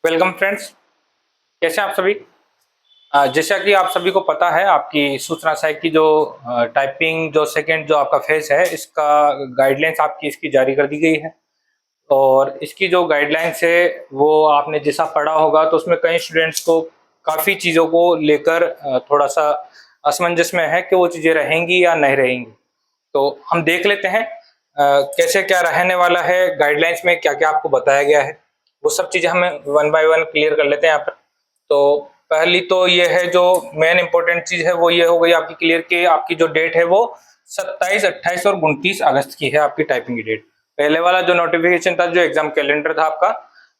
Welcome friends. कैसे हैं आप सभी। जैसा कि आप सभी को पता है, आपकी सूचना सहायक की जो टाइपिंग जो सेकंड जो आपका फेज है, इसका गाइडलाइंस आपकी इसकी जारी कर दी गई है। और इसकी जो गाइडलाइंस है वो आपने जैसा पढ़ा होगा तो उसमें कई स्टूडेंट्स को काफ़ी चीज़ों को लेकर थोड़ा सा असमंजस में है कि वो चीज़ें रहेंगी या नहीं रहेंगी। तो हम देख लेते हैं कैसे क्या रहने वाला है, गाइडलाइंस में क्या क्या आपको बताया गया है, वो सब चीज़ें हमें वन बाय वन क्लियर कर लेते हैं यहाँ पर। तो पहली तो ये है, जो मेन इंपॉर्टेंट चीज़ है वो ये हो गई आपकी क्लियर कि आपकी जो डेट है वो 27, 28 और 29 अगस्त की है आपकी टाइपिंग की डेट। पहले वाला जो नोटिफिकेशन था, जो एग्जाम कैलेंडर था आपका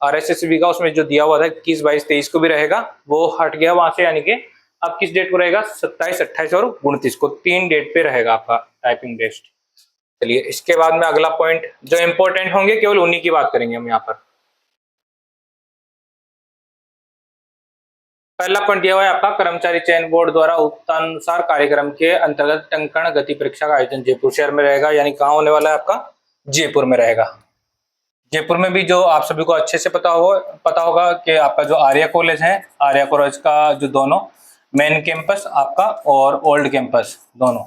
आरएसएसबी का, उसमें जो दिया हुआ था 21, 22, 23 को भी रहेगा, वो हट गया वहां से। यानी कि अब किस डेट को रहेगा, 27, 28 और 29 को, 3 डेट पे रहेगा आपका टाइपिंग टेस्ट। चलिए, इसके बाद में अगला पॉइंट जो इंपॉर्टेंट होंगे केवल उन्हीं की बात करेंगे हम यहाँ पर। पहला पॉइंट दिया हुआ है आपका, कर्मचारी चयन बोर्ड द्वारा उपतानुसार कार्यक्रम के अंतर्गत टंकण गति परीक्षा का आयोजन जयपुर शहर में रहेगा। यानी कहाँ होने वाला है आपका, जयपुर में रहेगा। जयपुर में भी जो आप सभी को अच्छे से पता होगा कि आपका जो आर्या कॉलेज है, आर्या कॉलेज का जो दोनों मेन कैंपस आपका और ओल्ड कैंपस दोनों,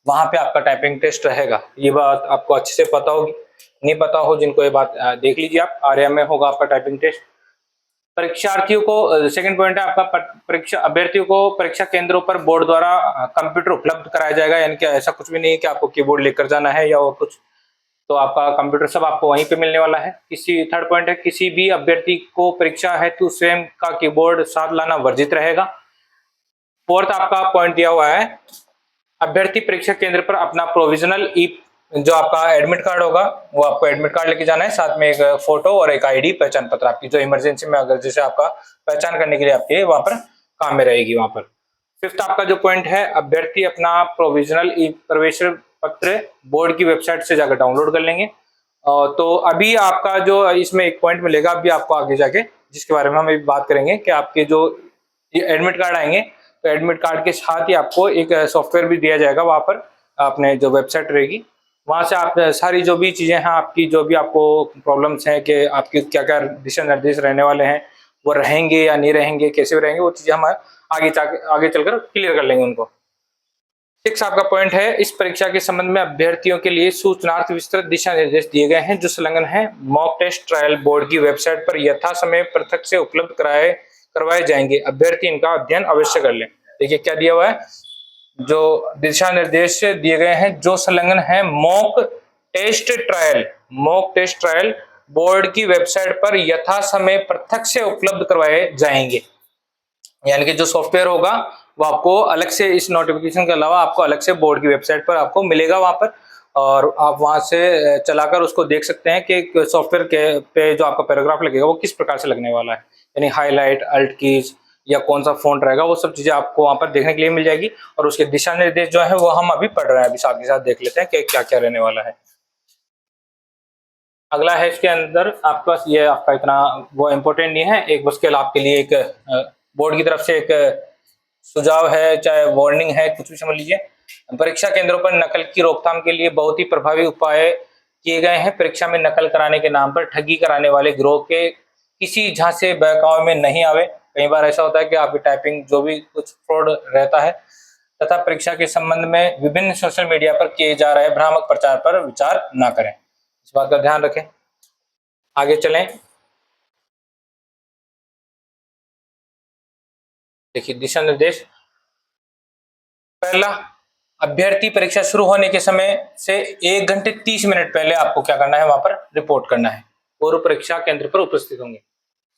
वहां पे आपका टाइपिंग टेस्ट रहेगा। ये बात आपको अच्छे से पता होगी, नहीं पता हो जिनको ये बात देख लीजिए आप, आर्या में होगा आपका टाइपिंग टेस्ट। परीक्षार्थियों को, सेकंड पॉइंट है आपका, परीक्षा अभ्यर्थियों को परीक्षा केंद्रों पर बोर्ड द्वारा कंप्यूटर उपलब्ध कराया जाएगा। यानी कि ऐसा कुछ भी नहीं है कि आपको कीबोर्ड लेकर जाना है या और कुछ, तो आपका कंप्यूटर सब आपको वहीं पे मिलने वाला है। किसी थर्ड पॉइंट है, किसी भी अभ्यर्थी को परीक्षा हेतु स्वयं का कीबोर्ड साथ लाना वर्जित रहेगा। फोर्थ आपका पॉइंट दिया हुआ है, अभ्यर्थी परीक्षा केंद्र पर अपना प्रोविजनल ई जो आपका एडमिट कार्ड होगा, वो आपको एडमिट कार्ड लेके जाना है, साथ में एक फोटो और एक आईडी पहचान पत्र आपकी, जो इमरजेंसी में अगर जैसे आपका पहचान करने के लिए आपके वहां पर काम में रहेगी वहां पर। फिफ्थ आपका जो पॉइंट है, अभ्यर्थी अपना प्रोविजनल ई प्रवेश पत्र बोर्ड की वेबसाइट से जाकर डाउनलोड कर लेंगे। तो अभी आपका जो इसमें एक पॉइंट मिलेगा अभी आपको आगे जाके, जिसके बारे में हम अभी बात करेंगे, कि आपके जो एडमिट कार्ड आएंगे तो एडमिट कार्ड के साथ ही आपको एक सॉफ्टवेयर भी दिया जाएगा वहां पर, अपने जो वेबसाइट रहेगी वहां से आप सारी जो भी चीजें हैं आपकी, जो भी आपको प्रॉब्लम्स हैं कि आपके क्या क्या दिशा निर्देश रहने वाले हैं, वो रहेंगे या नहीं रहेंगे, कैसे रहेंगे, वो चीजें हम आगे चलकर क्लियर कर लेंगे उनको। सिक्स आपका पॉइंट है, इस परीक्षा के संबंध में अभ्यर्थियों के लिए सूचनार्थ विस्तृत दिशा निर्देश दिए गए हैं जो संलग्न है मॉक टेस्ट ट्रायल बोर्ड की वेबसाइट पर यथा समय पृथक से उपलब्ध करवाए जाएंगे। अभ्यर्थी इनका अध्ययन अवश्य कर लें। देखिए क्या दिया हुआ है, जो दिशा निर्देश दिए गए हैं जो संलग्न है मॉक टेस्ट ट्रायल बोर्ड की वेबसाइट पर यथा समय पृथक से उपलब्ध करवाए जाएंगे। यानी कि जो सॉफ्टवेयर होगा वो आपको अलग से, इस नोटिफिकेशन के अलावा आपको अलग से बोर्ड की वेबसाइट पर आपको मिलेगा वहां पर, और आप वहां से चलाकर उसको देख सकते हैं कि सॉफ्टवेयर के पे जो आपका पैराग्राफ लगेगा वो किस प्रकार से लगने वाला है, यानी हाईलाइट, अल्ट कीज या कौन सा फॉन्ट रहेगा, वो सब चीजें आपको वहां पर देखने के लिए मिल जाएगी। और उसके दिशा निर्देश जो है वो हम अभी पढ़ रहे हैं, अभी साथ के साथ देख लेते हैं कि क्या क्या रहने वाला है। अगला है इसके अंदर आपका, ये आपका इतना वो इम्पोर्टेंट नहीं है, एक बस केवल आपके लिए एक बोर्ड की तरफ से एक सुझाव है, चाहे वार्निंग है, कुछ भी समझ लीजिए। परीक्षा केंद्रों पर नकल की रोकथाम के लिए बहुत ही प्रभावी उपाय किए गए हैं। परीक्षा में नकल कराने के नाम पर ठगी कराने वाले गिरोह के किसी झांसे बहकावे में नहीं आवे। कई बार ऐसा होता है कि आपकी टाइपिंग जो भी कुछ फ्रॉड रहता है, तथा परीक्षा के संबंध में विभिन्न सोशल मीडिया पर किए जा रहे भ्रामक प्रचार पर विचार न करें। इस बात का ध्यान रखें। आगे चलें। देखिए दिशा निर्देश, पहला, अभ्यर्थी परीक्षा शुरू होने के समय से 1 घंटे 30 मिनट पहले आपको क्या करना है, वहां पर रिपोर्ट करना है, पूर्व परीक्षा केंद्र पर उपस्थित होंगे।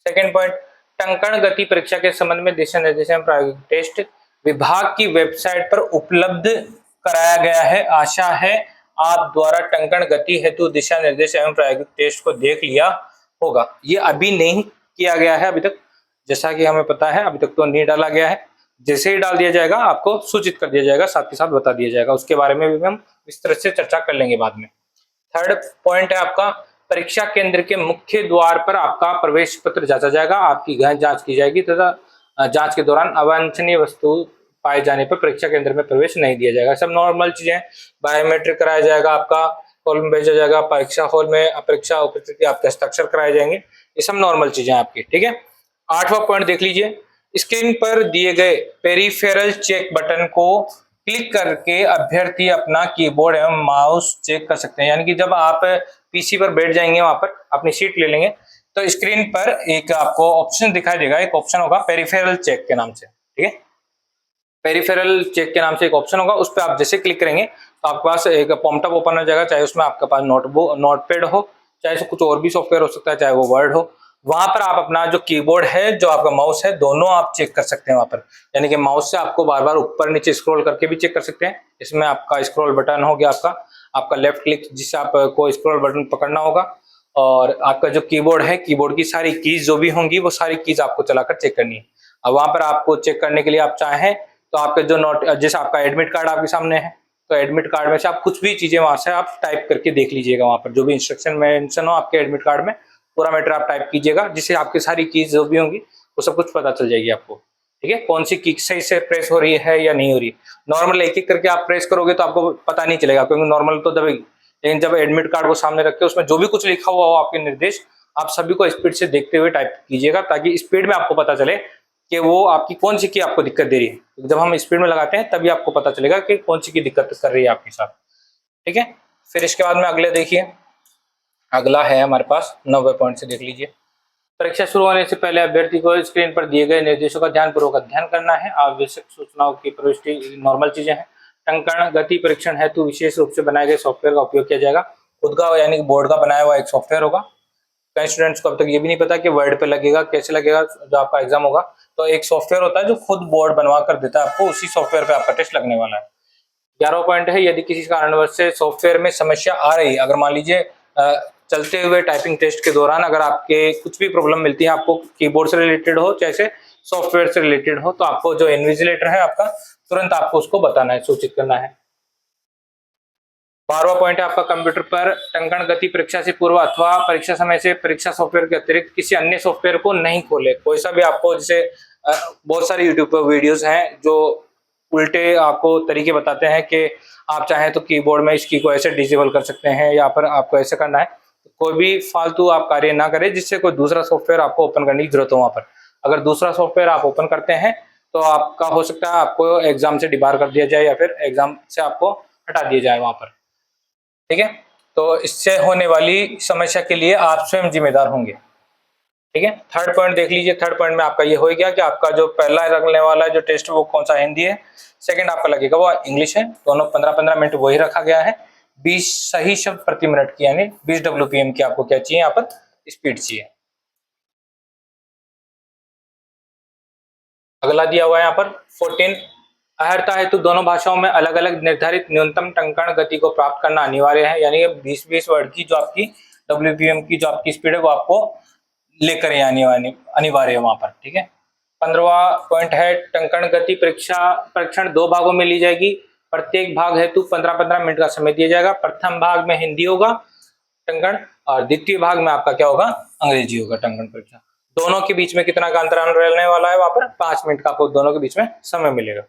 सेकंड पॉइंट, टंकण गति परीक्षा के संबंध में दिशा निर्देश एवं प्रायोगिक टेस्ट विभाग की वेबसाइट पर उपलब्ध कराया गया है। आशा है आप द्वारा टंकण गति हेतु दिशा निर्देश एवं प्रायोगिक टेस्ट को देख लिया होगा। ये अभी नहीं किया गया है अभी तक, जैसा कि हमें पता है अभी तक तो नहीं डाला गया है। जैसे ही डाल दिया जाएगा आपको सूचित कर दिया जाएगा, साथ के साथ बता दिया जाएगा, उसके बारे में भी हम इस तरह से चर्चा कर लेंगे बाद में। थर्ड पॉइंट है आपका, परीक्षा केंद्र के मुख्य द्वार पर आपका प्रवेश पत्र जांचा जाएगा, आपकी गहन जांच की जाएगी तथा जांच के दौरान अवांछनीय वस्तु पाए जाने पर परीक्षा केंद्र में प्रवेश नहीं दिया जाएगा। सब नॉर्मल चीजें, बायोमेट्रिक कराया जाएगा, आपका फॉर्म भेजा जाएगा, परीक्षा हॉल में परीक्षा उपस्थिति आपके हस्ताक्षर कराए जाएंगे, ये सब नॉर्मल चीजें आपकी, ठीक है। 8वां पॉइंट देख लीजिए, स्क्रीन पर दिए गए पेरिफेरल चेक बटन को क्लिक करके अभ्यर्थी अपना कीबोर्ड एवं माउस चेक कर सकते हैं। यानी कि जब आप पीसी पर बैठ जाएंगे, वहां पर अपनी सीट ले लेंगे, तो स्क्रीन पर एक आपको ऑप्शन दिखाई देगा, एक ऑप्शन होगा पेरिफेरल चेक के नाम से, ठीक है। पेरिफेरल चेक के नाम से एक ऑप्शन होगा, उस पर आप जैसे क्लिक करेंगे तो आपके पास एक पॉपअप ओपन हो जाएगा, चाहे उसमें आपके पास नोटपैड हो, चाहे कुछ और भी सॉफ्टवेयर हो सकता है, चाहे वो वर्ड हो। वहां पर आप अपना जो कीबोर्ड है, जो आपका माउस है, दोनों आप चेक कर सकते हैं वहां पर। यानी कि माउस से आपको बार बार ऊपर नीचे स्क्रॉल करके भी चेक कर सकते हैं। इसमें आपका स्क्रॉल बटन हो गया, आपका आपका लेफ्ट क्लिक जिससे आपको स्क्रॉल बटन पकड़ना होगा, और आपका जो कीबोर्ड है, कीबोर्ड की सारी कीज जो भी होंगी वो सारी कीज आपको चलाकर चेक करनी है। अब वहां पर आपको चेक करने के लिए आप चाहें तो आपके जो नोट, जैसे आपका एडमिट कार्ड आपके सामने है, तो एडमिट कार्ड में से आप कुछ भी चीजें वहां से आप टाइप करके देख लीजिएगा। वहां पर जो भी इंस्ट्रक्शन मेंशन हो आपके एडमिट कार्ड में, पूरा मैटर आप टाइप कीजिएगा, जिससे आपकी सारी कीज जो भी होंगी वो सब कुछ पता चल जाएगी आपको, ठीक है। कौन सी की सही से प्रेस हो रही है या नहीं हो रही। नॉर्मल एक एक करके आप प्रेस करोगे तो आपको पता नहीं चलेगा, क्योंकि नॉर्मल तो दबेगी, लेकिन जब एडमिट कार्ड को सामने रख के उसमें जो भी कुछ लिखा हुआ हो आपके निर्देश, आप सभी को स्पीड से देखते हुए टाइप कीजिएगा, ताकि स्पीड में आपको पता चले कि वो आपकी कौन सी की आपको दिक्कत दे रही है। जब हम स्पीड में लगाते हैं तभी आपको पता चलेगा कि कौन सी की दिक्कत कर रही है आपके साथ, ठीक है। फिर इसके बाद में अगले देखिए, अगला है हमारे पास 9वें पॉइंट से देख लीजिए। परीक्षा शुरू होने से पहले अभ्यर्थी को स्क्रीन पर दिए गए निर्देशों का ध्यानपूर्वक अध्ययन करना है। आवश्यक सूचनाओं की प्रविष्टि नॉर्मल चीजें हैं। टंकण गति परीक्षण हेतु विशेष रूप से बनाए गए सॉफ्टवेयर का उपयोग किया जाएगा। खुद का यानी कि बोर्ड का बनाया हुआ एक सॉफ्टवेयर होगा। कई स्टूडेंट्स को अब तक ये भी नहीं पता कि वर्ड पे लगेगा, कैसे लगेगा। जो आपका एग्जाम होगा तो एक सॉफ्टवेयर होता है जो खुद बोर्ड बनवा कर देता है आपको, उसी सॉफ्टवेयर पे आपका टेस्ट लगने वाला है। 11वां पॉइंट है, यदि किसी कारणवश से सॉफ्टवेयर में समस्या आ रही, अगर मान लीजिए चलते हुए टाइपिंग टेस्ट के दौरान अगर आपके कुछ भी प्रॉब्लम मिलती है, आपको कीबोर्ड से रिलेटेड हो चाहे सॉफ्टवेयर से रिलेटेड हो, तो आपको जो इन्विजिलेटर है आपका, तुरंत आपको उसको बताना है, सूचित करना है। 12वां पॉइंट है आपका, कंप्यूटर पर टंकण गति परीक्षा से पूर्व अथवा परीक्षा समय से परीक्षा सॉफ्टवेयर के अतिरिक्त किसी अन्य सॉफ्टवेयर को नहीं खोले। कोई सा भी आपको, जैसे बहुत सारे यूट्यूब पर वीडियोस हैं जो उल्टे आपको तरीके बताते हैं कि आप चाहें तो कीबोर्ड में इस की को ऐसे डिसेबल कर सकते हैं, या फिर आपको ऐसे करना है। कोई भी फालतू आप कार्य ना करें जिससे कोई दूसरा सॉफ्टवेयर आपको ओपन करने की जरूरत हो। वहां पर अगर दूसरा सॉफ्टवेयर आप ओपन करते हैं तो आपका हो सकता है आपको एग्जाम से डिबार कर दिया जाए, या फिर एग्जाम से आपको हटा दिया जाए वहां पर, ठीक है। तो इससे होने वाली समस्या के लिए आप स्वयं जिम्मेदार होंगे, ठीक है। थर्ड पॉइंट देख लीजिए। थर्ड पॉइंट में आपका ये हो गया कि आपका जो पहला लगने वाला जो टेस्ट वो कौन सा, हिंदी है। सेकंड आपका लगेगा वो इंग्लिश है। दोनों 15-15 मिनट वही रखा गया है। 20 सही शब्द प्रति मिनट की, यानी 20 WPM की आपको क्या चाहिए, यहाँ पर स्पीड चाहिए। अगला दिया हुआ है यहाँ पर 14, अर्हता हेतु दोनों भाषाओं में अलग अलग निर्धारित न्यूनतम टंकण गति को प्राप्त करना अनिवार्य है। यानी 20-20 वर्ड की जो आपकी WPM की जो आपकी स्पीड है वो आपको लेकर अनिवार्य है वहां पर, ठीक है। 15वां पॉइंट है, टंकण गति परीक्षण 2 भागों में ली जाएगी। प्रत्येक भाग हेतु 15-15 मिनट का समय दिया जाएगा। प्रथम भाग में हिंदी होगा टंकण, और द्वितीय भाग में आपका क्या होगा, अंग्रेजी होगा टंकण परीक्षा। दोनों के बीच में कितना का अंतराल रहने वाला है, वहां पर 5 मिनट का आपको दोनों के बीच में समय मिलेगा।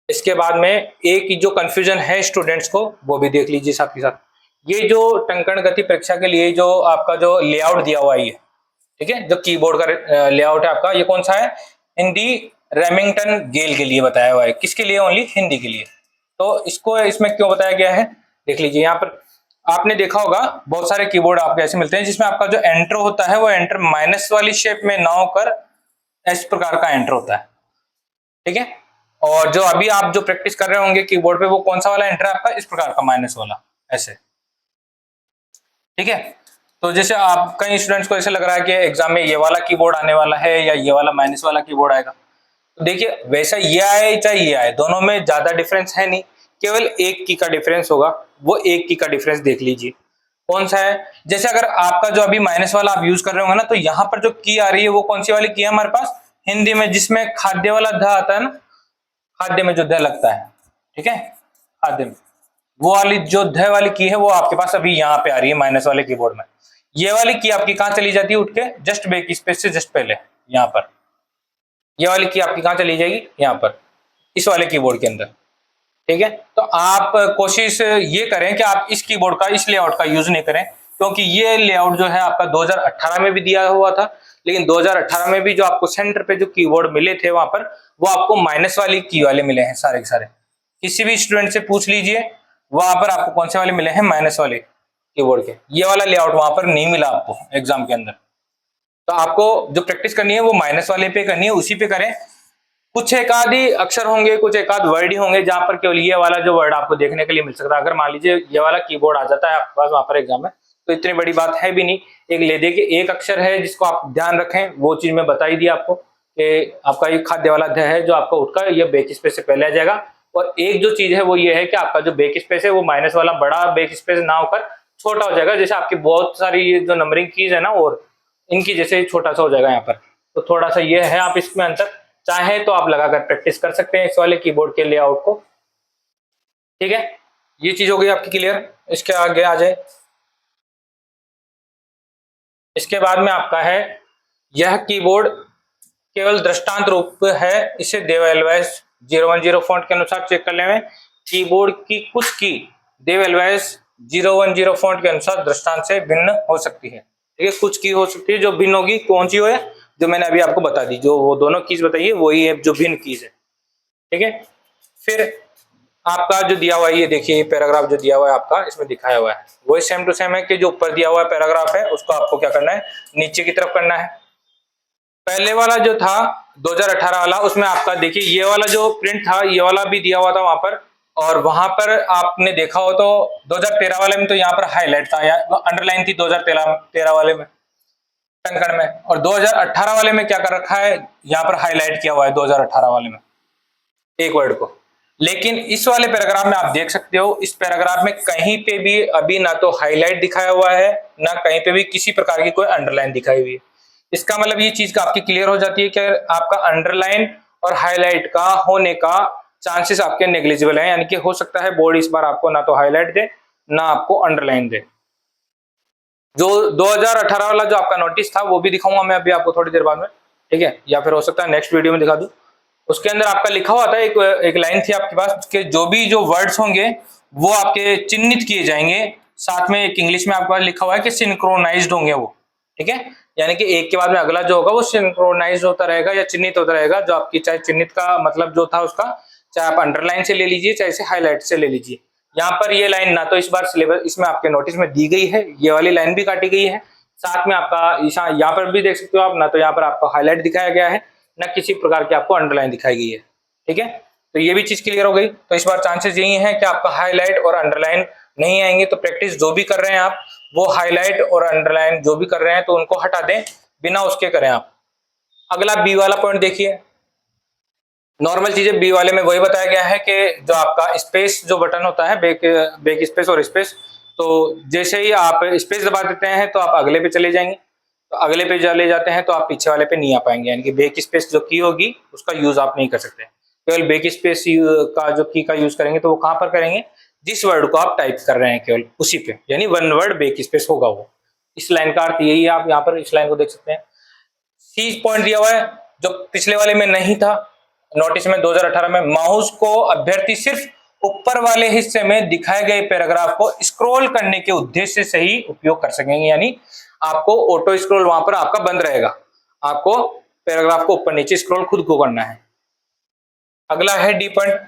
इसके बाद में एक जो कंफ्यूजन है स्टूडेंट्स को, वो भी देख लीजिए साथ के साथ। ये जो टंकण गति परीक्षा के लिए जो आपका जो लेआउट दिया हुआ है, ये ठीक है, जो कीबोर्ड का लेआउट है आपका, ये कौन सा है, हिंदी रेमिंगटन गेल के लिए बताया हुआ है। किसके लिए, ओनली हिंदी के लिए। तो इसको इसमें क्यों बताया गया है, देख लीजिए। यहाँ पर आपने देखा होगा बहुत सारे कीबोर्ड आपको ऐसे मिलते हैं जिसमें आपका जो एंटर होता है वो एंटर माइनस वाली शेप में ना होकर इस प्रकार का एंटर होता है, ठीक है। और जो अभी आप जो प्रैक्टिस कर रहे होंगे कीबोर्ड पे, वो कौन सा वाला एंटर है आपका, इस प्रकार का माइनस वाला, ऐसे, ठीक है। तो जैसे आप कई स्टूडेंट्स को ऐसे लग रहा है कि एग्जाम में ये वाला कीबोर्ड आने वाला है या ये वाला माइनस वाला कीबोर्ड आएगा, तो देखिए वैसा ये आए चाहे ये आए, दोनों में ज्यादा डिफरेंस है नहीं, केवल एक की का डिफरेंस होगा। वो एक की का डिफरेंस देख लीजिए कौन सा है। जैसे अगर आपका जो अभी माइनस वाला आप यूज कर रहे होंगे ना, तो यहाँ पर जो की आ रही है वो कौन सी वाली की है हमारे पास, हिंदी में, जिसमें खाद्य वाला ध आता है ना, खाद्य में जो ध लगता है, ठीक है, खाद्य में, वो वाली जो ध वाली की है वो आपके पास अभी यहाँ पे आ रही है माइनस वाले कीबोर्ड में। ये वाली की आपकी कहाँ चली जाती है, उठ के जस्ट बैक स्पेस से जस्ट पहले यहाँ पर। ये वाली की आपकी कहाँ चली जाएगी, यहाँ पर, इस वाले कीबोर्ड के अंदर, ठीक है। तो आप कोशिश ये करें कि आप इस कीबोर्ड का, इस लेआउट का यूज नहीं करें, क्योंकि ये लेआउट जो है आपका 2018 में भी दिया हुआ था, लेकिन 2018 में भी जो आपको सेंटर पे जो कीबोर्ड मिले थे वहां पर, वो आपको माइनस वाली की वाले मिले हैं सारे के सारे। किसी भी स्टूडेंट से पूछ लीजिए, वहां पर आपको कौन से वाले मिले हैं, माइनस वाले कीबोर्ड के। ये वाला लेआउट वहां पर नहीं मिला आपको एग्जाम के अंदर। तो आपको जो प्रैक्टिस करनी है वो माइनस वाले पे करनी है, उसी पे करें। कुछ एक आधे अक्षर होंगे, कुछ एक आध वर्ड ही होंगे जहां पर केवल ये वाला जो वर्ड आपको देखने के लिए मिल सकता है। अगर मान लीजिए ये वाला कीबोर्ड आ जाता है आपके पास वहां पर एग्जाम में, तो इतनी बड़ी बात है भी नहीं। एक ले दे के एक अक्षर है जिसको आप ध्यान रखें, वो चीज मैं बताई दी आपको कि आपका ये खाद्य वाला ध है जो आपका उठकर ये बैक स्पेस से पहले आ जाएगा। और एक जो चीज है वो ये है कि आपका जो बैक स्पेस है वो माइनस वाला बड़ा बैक स्पेस ना होकर छोटा हो जाएगा। जैसे आपकी बहुत सारी ये जो नंबरिंग कीज है ना, और इनकी जैसे छोटा सा हो जाएगा यहाँ पर। तो थोड़ा सा ये है, आप इसमें अंतर चाहे तो आप लगाकर प्रैक्टिस कर सकते हैं इस वाले कीबोर्ड के लेआउट को। ठीक है, ये चीज हो गई आपकी क्लियर। इसके आगे आ जाए, इसके बाद में आपका है यह कीबोर्ड केवल दृष्टांत रूप है, इसे देव एलवाइस 010 फॉन्ट के अनुसार चेक कर लें। कीबोर्ड की कुछ की देव एलवाइस 010 फॉन्ट के अनुसार दृष्टांत से भिन्न हो सकती है। ठीक है, कुछ की हो सकती है जो भिन्न होगी। कौन सी हो है, जो मैंने अभी आपको बता दी, जो वो दोनों कीज बताइए वही है जो भिन्न कीज है। ठीक है, फिर आपका जो दिया हुआ है, ये देखिए पैराग्राफ जो दिया हुआ है आपका, इसमें दिखाया हुआ है वही सेम टू सेम है कि जो ऊपर दिया हुआ पैराग्राफ है उसको आपको क्या करना है, नीचे की तरफ करना है। पहले वाला जो था 2018 वाला, उसमें आपका देखिए ये वाला जो प्रिंट था ये वाला भी दिया हुआ था वहां पर, और वहां पर आपने देखा हो तो 2013 वाले में तो यहाँ पर हाईलाइट था या अंडरलाइन थी 2013 वाले में टंकण में, और 2018 वाले में क्या कर रखा है, यहाँ पर हाईलाइट किया हुआ है 2018 वाले में एक वर्ड को। लेकिन इस वाले पैराग्राफ में आप देख सकते हो, इस पैराग्राफ में कहीं पे भी अभी ना तो हाईलाइट दिखाया हुआ है, ना कहीं पे भी किसी प्रकार की कोई अंडरलाइन दिखाई हुई है। इसका मतलब ये चीज का आपकी क्लियर हो जाती है कि आपका अंडरलाइन और हाईलाइट का होने का चांसेस आपके नेग्लिजिबल है, यानी कि हो सकता है बोर्ड इस बार आपको ना तो हाईलाइट दे ना आपको अंडरलाइन दे। जो 2018 वाला जो आपका नोटिस था वो भी दिखाऊंगा मैं अभी आपको थोड़ी देर बाद में, ठीक है, या फिर हो सकता है नेक्स्ट वीडियो में दिखा दूं। उसके अंदर आपका लिखा हुआ था एक लाइन थी आपके पास कि जो भी जो वर्ड्स होंगे वो आपके चिन्हित किए जाएंगे, साथ में एक इंग्लिश में आपके पास लिखा हुआ है कि सिंक्रोनाइज्ड होंगे वो। ठीक है, यानी कि एक के बाद में अगला जो होगा वो सिंक्रोनाइज होता रहेगा या चिन्हित होता रहेगा। जो आपकी चाहे चिन्हित का मतलब जो था उसका, चाहे आप अंडरलाइन से ले लीजिए चाहे इसे हाईलाइट से ले लीजिए। यहाँ पर ये लाइन ना तो इस बार सिलेबस इसमें आपके नोटिस में दी गई है, ये वाली लाइन भी काटी गई है, साथ में आपका यहाँ पर भी देख सकते हो आप, ना तो यहाँ पर आपको हाईलाइट दिखाया गया है ना किसी प्रकार की आपको अंडरलाइन दिखाई गई है। ठीक है, तो ये भी चीज क्लियर हो गई। तो इस बार चांसेस यही है कि आपका हाईलाइट और अंडरलाइन नहीं आएंगे। तो प्रैक्टिस जो भी कर रहे हैं आप, वो हाईलाइट और अंडरलाइन जो भी कर रहे हैं तो उनको हटा दें, बिना उसके करें आप। अगला बी वाला पॉइंट देखिए, नॉर्मल चीजें बी वाले में वही बताया गया है कि जो आपका स्पेस जो बटन होता है, बैक स्पेस और स्पेस, तो जैसे ही आप स्पेस दबा देते हैं तो आप अगले पे चले जाएंगे, तो अगले पे चले जाते हैं तो आप पीछे वाले पे नहीं आ पाएंगे, यानी कि बैक स्पेस जो की होगी उसका यूज आप नहीं कर सकते। केवल बैक स्पेस का जो की का यूज करेंगे तो वो कहां पर करेंगे, जिस वर्ड को आप टाइप कर रहे हैं केवल उसी पे, यानी वन वर्ड बैक स्पेस होगा वो। इस लाइन का अर्थ यही है, आप यहाँ पर इस लाइन को देख सकते हैं। सी पॉइंट दिया हुआ है जो पिछले वाले में नहीं था नोटिस में 2018 में, माउस को अभ्यर्थी सिर्फ ऊपर वाले हिस्से में दिखाए गए पैराग्राफ को स्क्रॉल करने के उद्देश्य से ही उपयोग कर सकेंगे, यानी आपको ऑटो स्क्रॉल वहां पर आपका बंद रहेगा, आपको पैराग्राफ को ऊपर नीचे स्क्रॉल खुद को करना है। अगला है डी पॉइंट,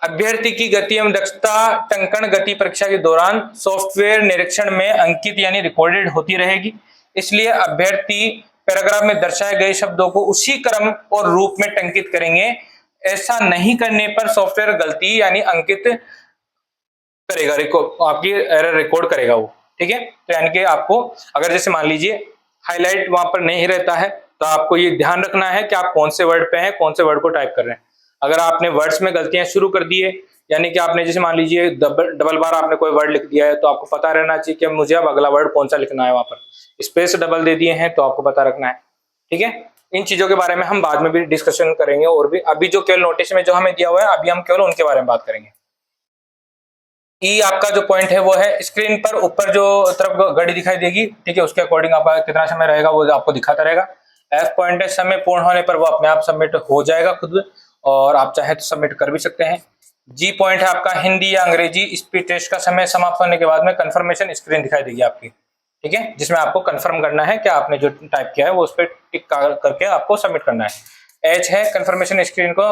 अभ्यर्थी की गति एवं दक्षता टंकण गति परीक्षा के दौरान सॉफ्टवेयर निरीक्षण में अंकित यानी रिकॉर्डेड होती रहेगी। इसलिए अभ्यर्थी पैराग्राफ में दर्शाए गए शब्दों को उसी क्रम और रूप में टंकित करेंगे। ऐसा नहीं करने पर सॉफ्टवेयर गलती यानी अंकित करेगा, आपकी एरर रिकॉर्ड करेगा वो। ठीक है, तो यानी कि आपको अगर जैसे मान लीजिए हाईलाइट वहां पर नहीं रहता है तो आपको ये ध्यान रखना है कि आप कौन से वर्ड पे हैं, कौन से वर्ड को टाइप कर रहे हैं। अगर आपने वर्ड्स में गलतियां शुरू कर दी है, यानी कि आपने जैसे मान लीजिए डबल बार आपने कोई वर्ड लिख दिया है, तो आपको पता रहना चाहिए कि मुझे अब अगला वर्ड कौन सा लिखना है। वहां पर स्पेस डबल दे दिए हैं तो आपको पता रखना है। ठीक है, इन चीजों के बारे में हम बाद में भी डिस्कशन करेंगे, और भी अभी जो केवल नोटिस में जो हमें दिया हुआ है अभी हम केवल उनके बारे में बात करेंगे। ई आपका जो पॉइंट है वो है स्क्रीन पर ऊपर जो तरफ घड़ी दिखाई देगी, ठीक है, उसके अकॉर्डिंग आपका कितना समय रहेगा वो आपको दिखाता रहेगा। एफ पॉइंट है समय पूर्ण होने पर वो अपने आप सबमिट हो जाएगा खुद, और आप चाहे तो सबमिट कर भी सकते हैं। जी पॉइंट है आपका हिंदी या अंग्रेजी स्पीड टेस्ट का समय समाप्त होने के बाद में कंफर्मेशन स्क्रीन दिखाई देगी आपकी। ठीक है, जिसमें आपको कंफर्म करना है कि आपने जो टाइप किया है वो उस पर टिक करके आपको सबमिट करना है। एच है कंफर्मेशन स्क्रीन को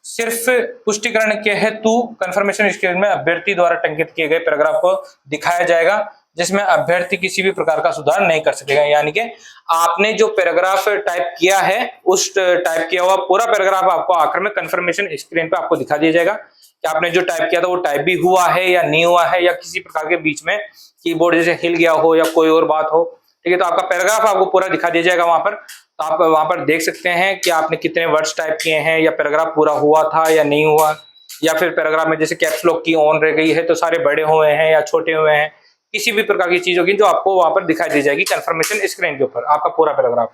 सिर्फ पुष्टिकरण के हेतु कंफर्मेशन स्क्रीन में अभ्यर्थी द्वारा टंकित किए गए पैराग्राफ को दिखाया जाएगा, जिसमें अभ्यर्थी किसी भी प्रकार का सुधार नहीं कर सकेगा। यानी कि आपने जो पैराग्राफ टाइप किया है उस टाइप किया हुआ पूरा पैराग्राफ आपको आखिर में कंफर्मेशन स्क्रीन पे आपको दिखा दिया जाएगा कि आपने जो टाइप किया था वो टाइप भी हुआ है या नहीं हुआ है, या किसी प्रकार के बीच में कीबोर्ड जैसे हिल गया हो या कोई और बात हो। ठीक है, तो आपका पैराग्राफ आपको पूरा दिखा दिया जाएगा वहां पर। तो आप वहां पर देख सकते हैं कि आपने कितने वर्ड्स टाइप किए हैं, या पैराग्राफ पूरा हुआ था या नहीं हुआ, या फिर पैराग्राफ में जैसे कैप्स लॉक की ऑन रह गई है तो सारे बड़े हुए हैं या छोटे हुए हैं, किसी भी प्रकार की चीज होगी जो आपको वहां पर दिखाई दी जाएगी कंफर्मेशन स्क्रीन के ऊपर आपका पूरा पैराग्राफ।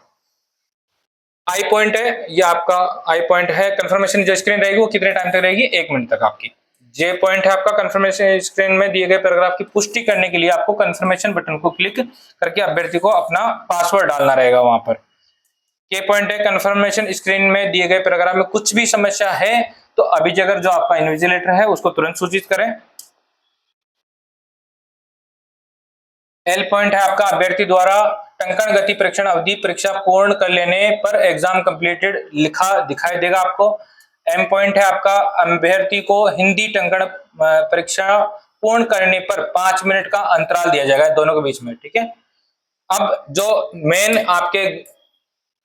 आई पॉइंट है, ये आपका आई पॉइंट है। कंफर्मेशन जो स्क्रीन रहेगी वो कितने टाइम तक रहेगी, 1 मिनट तक आपकी। जे पॉइंट है आपका कंफर्मेशन स्क्रीन में दिए गए पैराग्राफ की पुष्टि करने के लिए आपको कंफर्मेशन बटन को क्लिक करके अभ्यर्थी को अपना पासवर्ड डालना रहेगा वहां पर। के पॉइंट है कंफर्मेशन स्क्रीन में दिए गए पैराग्राफ में कुछ भी समस्या है तो अभिजगर जो आपका इन्विजिलेटर है उसको तुरंत सूचित करें। एल पॉइंट है आपका अभ्यर्थी द्वारा टंकण गति परीक्षण अवधि परीक्षा पूर्ण कर लेने पर एग्जाम कंप्लीटेड लिखा दिखाई देगा आपको। एम पॉइंट है आपका अभ्यर्थी को हिंदी टंकण परीक्षा पूर्ण करने पर 5 मिनट का अंतराल दिया जाएगा दोनों के बीच में। ठीक है, अब जो मेन आपके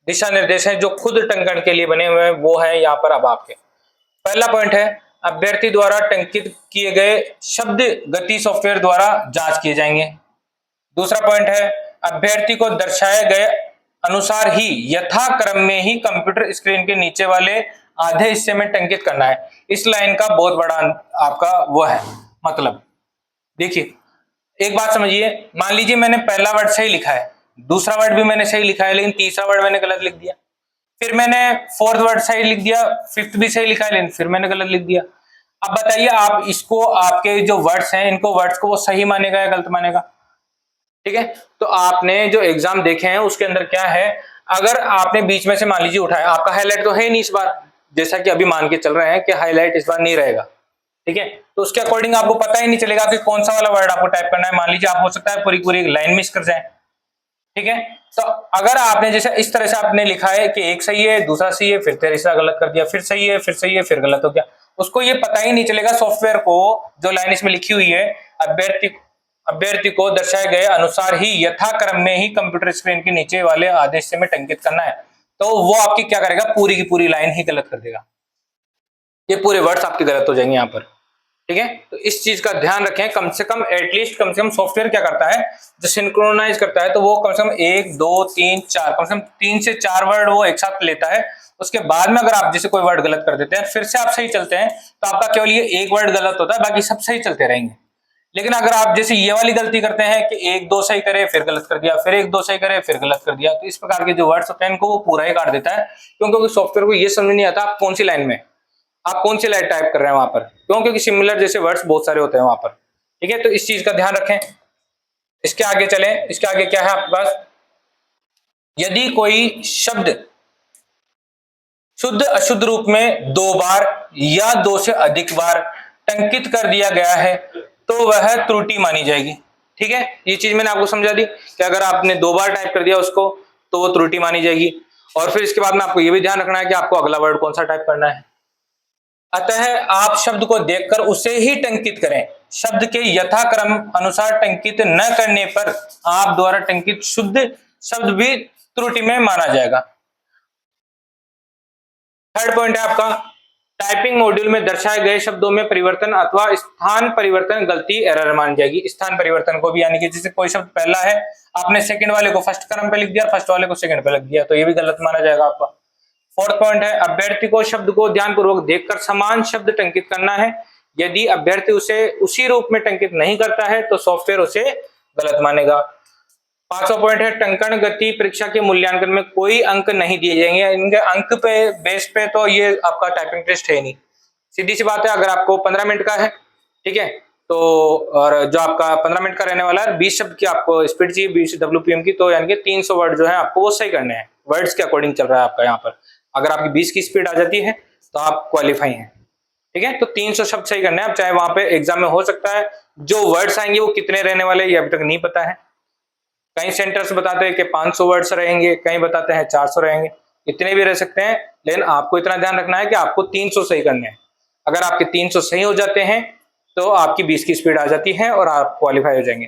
दिशा निर्देश है जो खुद टंकण के लिए बने हुए हैं वो है यहाँ पर। अब आपके पहला पॉइंट है अभ्यर्थी द्वारा टंकित किए गए शब्द गति सॉफ्टवेयर द्वारा जांच किए जाएंगे। दूसरा पॉइंट है अभ्यर्थी को दर्शाए गए अनुसार ही यथाक्रम में ही कंप्यूटर स्क्रीन के नीचे वाले आधे हिस्से में टंकित करना है। इस लाइन का बहुत बड़ा आपका वो है मतलब। देखिए एक बात समझिए, मान लीजिए मैंने पहला वर्ड सही लिखा है, दूसरा वर्ड भी मैंने सही लिखा है, लेकिन तीसरा वर्ड मैंने गलत लिख दिया। फिर मैंने फोर्थ वर्ड सही लिख दिया, फिफ्थ भी सही लिखा है, लेकिन फिर मैंने गलत लिख दिया। अब बताइए आप इसको, आपके जो वर्ड्स हैं इनको वर्ड्स को वो सही मानेगा या गलत मानेगा? ठीक है, तो आपने जो एग्जाम देखे हैं उसके अंदर क्या है, अगर आपने बीच में से मान लीजिए उठाया, आपका हाईलाइट तो है नहीं इस बार, जैसा कि अभी मान के चल रहे हैं कि हाईलाइट इस बार नहीं रहेगा। ठीक है, तो उसके अकॉर्डिंग आपको पता ही नहीं चलेगा कि कौन सा वाला वर्ड आपको टाइप करना है। मान लीजिए आप हो सकता है पूरी पूरी लाइन मिस कर जाए। ठीक है, तो अगर आपने जैसे इस तरह से आपने लिखा है कि एक सही है दूसरा सही है फिर तीसरा गलत कर दिया, फिर सही है फिर सही है फिर गलत हो गया, उसको ये पता ही नहीं चलेगा सॉफ्टवेयर को जो लाइन इसमें लिखी हुई है अभ्यर्थी को दर्शाए गए अनुसार ही यथाक्रम में ही कंप्यूटर स्क्रीन के नीचे वाले आधे हिस्से में टंकित करना है, तो वो आपकी क्या करेगा, पूरी की पूरी लाइन ही गलत कर देगा। ये पूरे वर्ड्स आपके गलत हो जाएंगे यहाँ पर। ठीक है, तो इस चीज का ध्यान रखें। कम से कम एटलीस्ट कम से कम सॉफ्टवेयर क्या करता है, जो सिंक्रोनाइज करता है तो वो कम से कम 1 2 3 4 कम से कम 3 से 4 वर्ड वो एक साथ लेता है। उसके बाद में अगर आप जैसे कोई वर्ड गलत कर देते हैं फिर से आप सही चलते हैं तो आपका केवल ये एक वर्ड गलत होता है, बाकी सब सही चलते रहेंगे। लेकिन अगर आप जैसे ये वाली गलती करते हैं कि 1 2 सही करे फिर गलत कर दिया, फिर 1 2 सही करे फिर गलत कर दिया, तो इस प्रकार के जो वर्ड्स होते हैं इनको वो पूरा ही काट देता है, क्योंकि सॉफ्टवेयर को ये समझ नहीं आता आप कौन सी लाइन में, आप कौन सी लाइन टाइप कर रहे हैं वहां पर, क्योंकि सिमिलर जैसे वर्ड्स बहुत सारे होते हैं वहां पर। ठीक है, तो इस चीज का ध्यान रखें। इसके आगे चलें, इसके आगे क्या है आपके पास, यदि कोई शब्द शुद्ध अशुद्ध रूप में 2 बार या 2 से अधिक बार टंकित कर दिया गया है तो वह त्रुटि मानी जाएगी। ठीक है, ये चीज मैंने आपको समझा दी कि अगर आपने 2 बार टाइप कर दिया उसको तो वो त्रुटि मानी जाएगी। और फिर इसके बाद में आपको ये भी ध्यान रखना है कि आपको अगला वर्ड कौन सा टाइप करना है। अतः आप शब्द को देखकर उसे ही टंकित करें। शब्द के यथाक्रम अनुसार टंकित न करने पर आप द्वारा टंकित शुद्ध शब्द भी त्रुटि में माना जाएगा। थर्ड पॉइंट है आपका, टाइपिंग मॉड्यूल में दर्शाए गए शब्दों में परिवर्तन अथवा स्थान परिवर्तन गलती एरर मानी जाएगी। स्थान परिवर्तन को भी, यानी कि जैसे कोई शब्द पहला है आपने सेकंड वाले को फर्स्ट क्रम पे लिख दिया, फर्स्ट वाले को सेकंड पे लिख दिया, तो ये भी गलत माना जाएगा आपका। फोर्थ पॉइंट है अभ्यर्थी को शब्द को ध्यानपूर्वक देखकर समान शब्द टंकित करना है। यदि अभ्यर्थी उसे उसी रूप में टंकित नहीं करता है तो सॉफ्टवेयर उसे गलत मानेगा। पांचवा पॉइंट है टंकण गति परीक्षा के मूल्यांकन में कोई अंक नहीं दिए जाएंगे। इनके अंक पे बेस पे तो ये आपका टाइपिंग टेस्ट है नहीं, सीधी सी बात है। अगर आपको 15 मिनट का है, ठीक है, तो और जो आपका 15 मिनट का रहने वाला है, 20 शब्द की आपको स्पीड चाहिए, 20 WPM की, तो यानी कि 300 वर्ड जो है आपको वो सही करने हैं, वर्ड्स के अकॉर्डिंग चल रहा है आपका यहाँ पर। अगर आपकी 20 की स्पीड आ जाती है तो आप क्वालिफाई हैं। ठीक है, तो 300 शब्द सही करने हैं। अब चाहे वहां पे एग्जाम में हो सकता है जो वर्ड्स आएंगे वो कितने रहने वाले ये अभी तक नहीं पता है, कई सेंटर्स बताते हैं कि 500 वर्ड्स रहेंगे, कई बताते हैं 400 रहेंगे, इतने भी रह सकते हैं, लेकिन आपको इतना ध्यान रखना है कि आपको 300 सही करने हैं। अगर आपके 300 सही हो जाते हैं तो आपकी 20 की स्पीड आ जाती है और आप क्वालिफाई हो जाएंगे।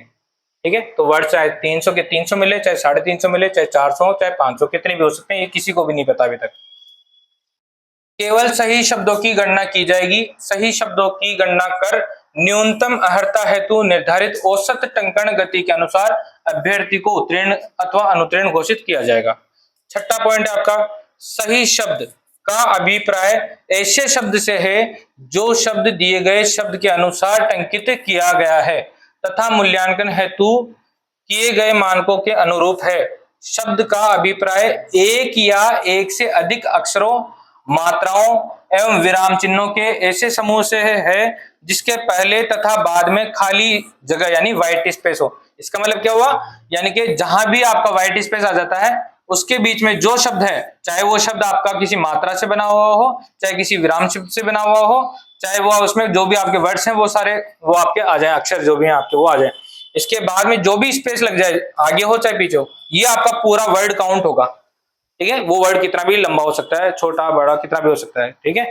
ठीक है, तो वर्ड चाहे 300 के 300 मिले, चाहे 350 मिले, चाहे 400 हो, चाहे 500, कितने भी हो सकते हैं, ये किसी को भी नहीं पता अभी तक। केवल सही शब्दों की गणना की जाएगी। सही शब्दों की गणना कर न्यूनतम अर्हता हेतु निर्धारित औसत टंकण गति के अनुसार अभ्यर्थी को उत्तीर्ण अथवा अनुत्तीर्ण घोषित किया जाएगा। छठा पॉइंट है आपका, सही शब्द का अभिप्राय ऐसे शब्द से है जो शब्द दिए गए शब्द के अनुसार टंकित किया गया है तथा मूल्यांकन हेतु किए गए मानकों के अनुरूप है। शब्द का अभिप्राय एक या एक से अधिक अक्षरों, मात्राओं एवं विराम चिन्हों के ऐसे समूह से है जिसके पहले तथा बाद में खाली जगह यानी व्हाइट स्पेस हो। इसका मतलब क्या हुआ, यानी कि जहां भी आपका व्हाइट स्पेस आ जाता है उसके बीच में जो शब्द है, चाहे वो शब्द आपका किसी मात्रा से बना हुआ हो, चाहे किसी विराम शब्द से बना हुआ हो, चाहे वो उसमें जो भी आपके वर्ड्स हैं वो सारे वो आपके आ जाए, अक्षर जो भी हैं आपके वो आ जाए, इसके बाद में जो भी स्पेस लग जाए, आगे हो चाहे पीछे हो, ये आपका पूरा वर्ड काउंट होगा। ठीक है, वो वर्ड कितना भी लंबा हो सकता है, छोटा बड़ा कितना भी हो सकता है। ठीक है,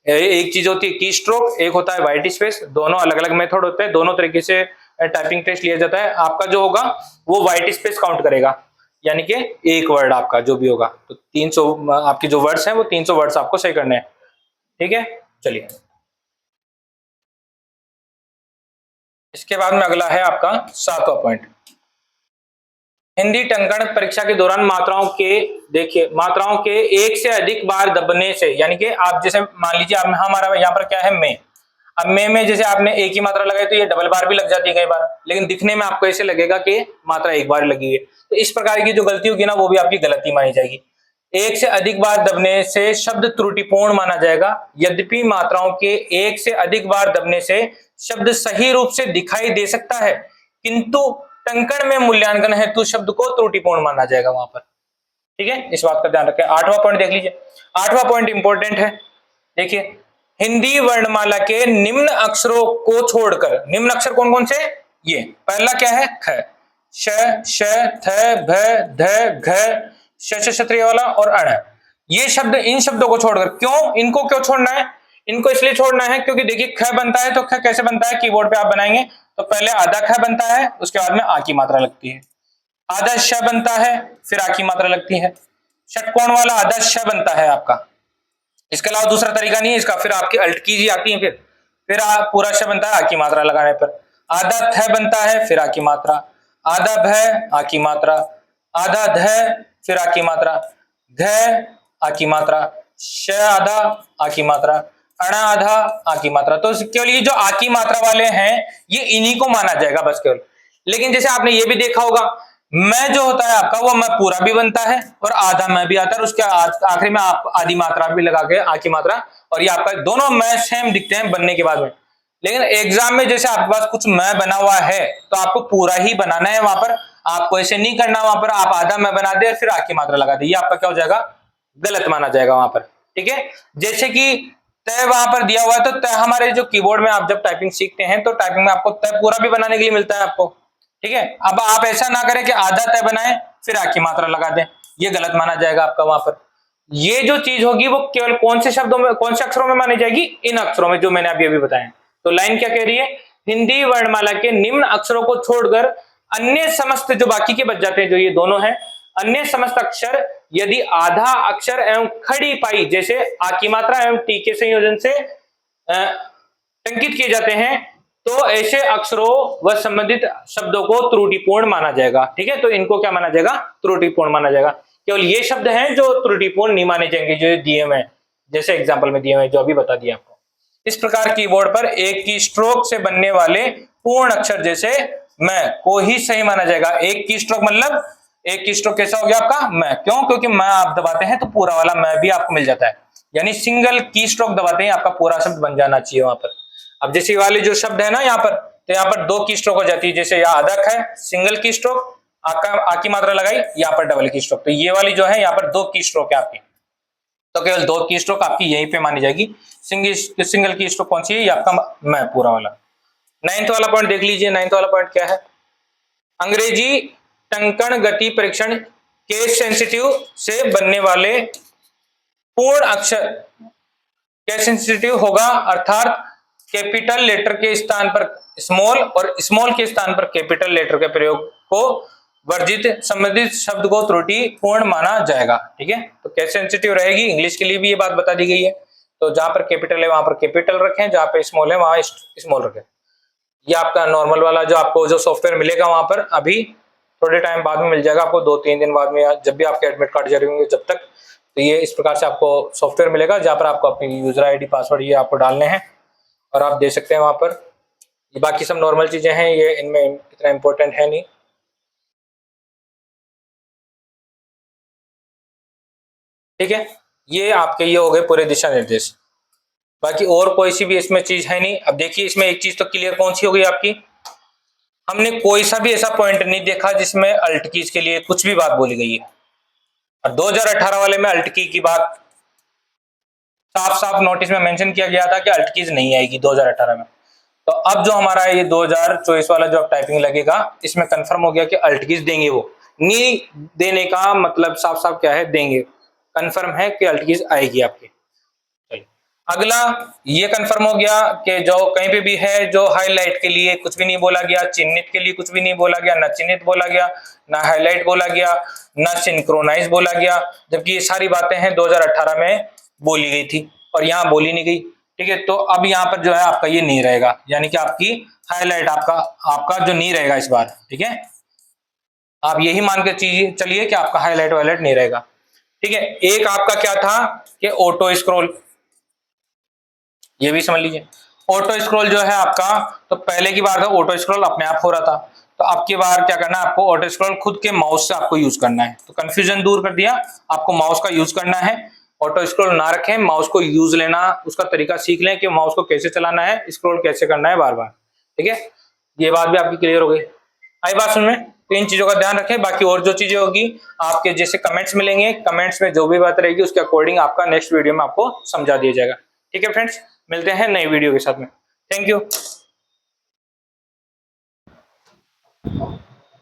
एक चीज होती है की स्ट्रोक, एक होता है व्हाइट स्पेस, दोनों अलग अलग मेथड होते हैं, दोनों तरीके से टाइपिंग टेस्ट लिया जाता है। आपका जो होगा वो व्हाइट स्पेस काउंट करेगा, यानी कि एक वर्ड आपका जो भी होगा, तो 300 आपके जो वर्ड्स हैं वो 300 वर्ड्स आपको सही करने हैं। ठीक है, चलिए इसके बाद में अगला है आपका 7वां पॉइंट, हिंदी टंकण परीक्षा के दौरान मात्राओं के, देखिए मात्राओं के एक से अधिक बार दबने से, यानी कि आप जैसे मान लीजिए हमारा यहाँ पर क्या है मैं, अब में जैसे आपने एक ही मात्रा लगाई तो ये डबल बार भी लग जाती है कई बार, लेकिन दिखने में आपको ऐसे लगेगा कि मात्रा एक बार लगी है, तो इस प्रकार की जो गलती होगी ना वो भी आपकी गलती मानी जाएगी। एक से अधिक बार दबने से शब्द त्रुटिपूर्ण माना जाएगा, यद्यपि मात्राओं के एक से अधिक बार दबने से शब्द सही रूप से दिखाई दे सकता है, किंतु टंकण में मूल्यांकन हेतु शब्द को त्रुटिपूर्ण माना जाएगा वहां पर। ठीक है, इस बात का ध्यान रखें। 8वां पॉइंट देख लीजिए, 8वां पॉइंट इंपॉर्टेंट है। देखिए, हिंदी वर्णमाला के निम्न अक्षरों को छोड़कर, निम्न अक्षर कौन कौन से, ये पहला क्या है ख, श, श, थ, भ, ध, घ, श क्षत्रिय वाला और अण, ये शब्द, इन शब्दों को छोड़कर, क्यों इनको क्यों छोड़ना है, इनको इसलिए छोड़ना है क्योंकि देखिए ख बनता है, तो ख कैसे बनता है, कीबोर्ड पे आप बनाएंगे तो पहले आधा ख बनता है, उसके बाद में आ की मात्रा लगती है, आधा श बनता है, फिर आ की मात्रा लगती है, षटकोण वाला आधा श बनता है आपका, इसके अलावा दूसरा तरीका नहीं है इसका, फिर आपकी अल्ट की जी आती है, फिर पूरा श बनता है आ की मात्रा लगाने पर, आधा थ बनता है, फिर आ की मात्रा, आधा भ आ की मात्रा, आधा ध फिर आ की मात्रा, घ आ की मात्रा, श आधा आ की मात्रा, अणा आधा आ की मात्रा। तो केवल ये जो आ की मात्रा वाले हैं ये इन्हीं को माना जाएगा बस केवल। लेकिन जैसे आपने ये भी देखा होगा, मैं जो होता है आपका वो मैं पूरा भी बनता है और आधा मैं भी आता है, और उसके आखिरी में आप आधी मात्रा भी लगा के आ की मात्रा, और ये आपका दोनों मैं सेम दिखते हैं बनने के बाद में। लेकिन एग्जाम में जैसे आपके पास कुछ मैं बना हुआ है तो आपको पूरा ही बनाना है, वहां पर आपको ऐसे नहीं करना, वहां पर आप आधा मैं बना दे फिर आ की मात्रा लगा दे, ये आपका क्या हो जाएगा, गलत माना जाएगा वहां पर। ठीक है, जैसे कि तय वहां पर दिया हुआ है, तो तय हमारे जो कीबोर्ड में आप जब टाइपिंग सीखते हैं तो टाइपिंग में आपको तय पूरा भी बनाने के लिए मिलता है आपको। ठीक है, अब आप ऐसा ना करें कि आधा तय बनाए फिर आ की मात्रा लगा दें, ये गलत माना जाएगा आपका वहां पर। ये जो चीज होगी वो केवल कौन से शब्दों में, कौन से अक्षरों में मानी जाएगी, इन अक्षरों में जो मैंने अभी बताया। तो लाइन क्या कह रही है, हिंदी वर्णमाला के निम्न अक्षरों को छोड़कर अन्य समस्त, जो बाकी के बच जाते हैं जो ये दोनों हैं, अन्य समस्त अक्षर यदि आधा अक्षर एवं खड़ी पाई जैसे आ की मात्रा एवं टी के संयोजन से टंकित किए जाते हैं तो ऐसे अक्षरों व संबंधित शब्दों को त्रुटिपूर्ण माना जाएगा। ठीक है, तो इनको क्या माना जाएगा, त्रुटिपूर्ण माना जाएगा। केवल ये शब्द हैं जो त्रुटिपूर्ण नहीं माने जाएंगे, जो दिए हुए हैं जैसे एग्जाम्पल में दिए हुए जो अभी बता दिया आपको। इस प्रकार कीबोर्ड पर एक की स्ट्रोक से बनने वाले पूर्ण अक्षर जैसे मैं को ही सही माना जाएगा। एक की स्ट्रोक मतलब एक की स्ट्रोक कैसा हो गया आपका मैं, क्यों, क्योंकि मैं आप दबाते हैं तो पूरा वाला मैं भी आपको मिल जाता है, यानी सिंगल की स्ट्रोक दबाते हैं आपका पूरा शब्द बन जाना चाहिए वहां पर। अब जैसे वाले जो शब्द है ना यहाँ पर, तो यहाँ पर दो की स्ट्रोक हो जाती है, जैसे यहाँ अदक है सिंगल की स्ट्रोक, आ की मात्रा लगाई, यहाँ पर डबल की स्ट्रोक, तो ये वाली जो है यहाँ पर दो की स्ट्रोक है आपकी, तो केवल दो की स्ट्रोक आपकी यहीं पे मानी जाएगी। सिंगल की स्ट्रोक कौन सी है, ये आपका मैं पूरा वाला। 9th वाला पॉइंट देख लीजिए, 9th वाला पॉइंट क्या है, अंग्रेजी टंकण गति परीक्षण केस सेंसिटिव से बनने वाले पूर्ण अक्षर केस सेंसिटिव होगा, अर्थात कैपिटल लेटर के स्थान पर स्मॉल और स्मॉल के स्थान पर कैपिटल लेटर के प्रयोग को वर्जित, संबंधित शब्द को त्रुटि पूर्ण माना जाएगा। ठीक है, तो केस सेंसिटिव रहेगी। इंग्लिश के लिए भी ये बात बता दी गई है, तो जहां पर कैपिटल है वहां पर कैपिटल रखें, जहां पर स्मॉल है वहां स्मॉल रखें। ये आपका नॉर्मल वाला जो आपको जो सॉफ्टवेयर मिलेगा वहां पर अभी थोड़े टाइम बाद में मिल जाएगा आपको, 2-3 दिन बाद में, या जब भी आपके एडमिट कार्ड जारी होंगे जब तक, तो ये इस प्रकार से आपको सॉफ्टवेयर मिलेगा जहां पर आपको अपनी यूजर आईडी पासवर्ड ये आपको डालने हैं और आप दे सकते हैं वहां पर। ये बाकी सब नॉर्मल चीजें हैं, ये इनमें इतना इंपॉर्टेंट है नहीं। ठीक है, ये आपके ये हो गए पूरे दिशा निर्देश, बाकी और कोई सी भी इसमें चीज है नहीं। अब देखिए इसमें एक चीज तो क्लियर कौन सी हो गई आपकी, हमने कोई सा भी ऐसा पॉइंट नहीं देखा जिसमें अल्ट कीज के लिए कुछ भी बात बोली गई है। और 2018 वाले में अल्ट की बात साफ साफ नोटिस में मेंशन किया गया था कि अल्ट कीज नहीं आएगी 2018 में। तो अब जो हमारा ये 2024 वाला जो अब टाइपिंग लगेगा, इसमें कंफर्म हो गया कि अल्ट कीज देंगे। वो नहीं देने का मतलब साफ साफ क्या है, देंगे, कंफर्म है कि अल्ट कीज आएगी आपकी। अगला ये कंफर्म हो गया कि जो कहीं पे भी है जो हाईलाइट के लिए कुछ भी नहीं बोला गया, चिन्हित के लिए कुछ भी नहीं बोला गया, ना चिन्हित बोला गया, ना हाईलाइट बोला गया, ना सिंक्रोनाइज बोला गया, जबकि ये सारी बातें हैं 2018 में बोली गई थी और यहाँ बोली नहीं गई। ठीक है, तो अब यहाँ पर जो है आपका ये नहीं रहेगा, यानी कि आपकी हाईलाइट आपका जो नहीं रहेगा इस बार। ठीक है, आप यही मान के चलिए कि आपका हाईलाइट वाईलाइट नहीं रहेगा। ठीक है, एक आपका क्या था कि ऑटो स्क्रॉल, ये भी समझ लीजिए। ऑटो स्क्रॉल जो है आपका, तो पहले की बार था ऑटो स्क्रॉल अपने आप हो रहा था, तो अब की बार क्या करना है आपको, ऑटो स्क्रॉल खुद के माउस से आपको यूज करना है। तो कंफ्यूजन दूर कर दिया, आपको माउस का यूज करना है, ऑटो स्क्रॉल ना रखें, माउस को यूज लेना, उसका तरीका सीख लें कि माउस को कैसे चलाना है, स्क्रॉल कैसे करना है बार बार। ठीक है, ये बात भी आपकी क्लियर हो गई, आई बात समझ में। तो इन चीजों का ध्यान रखें, बाकी और जो चीजें होगी आपके जैसे कमेंट्स मिलेंगे, कमेंट्स में जो भी बात रहेगी उसके अकॉर्डिंग आपका नेक्स्ट वीडियो में आपको समझा दिया जाएगा। ठीक है फ्रेंड्स, मिलते हैं नई वीडियो के साथ में। Thank you.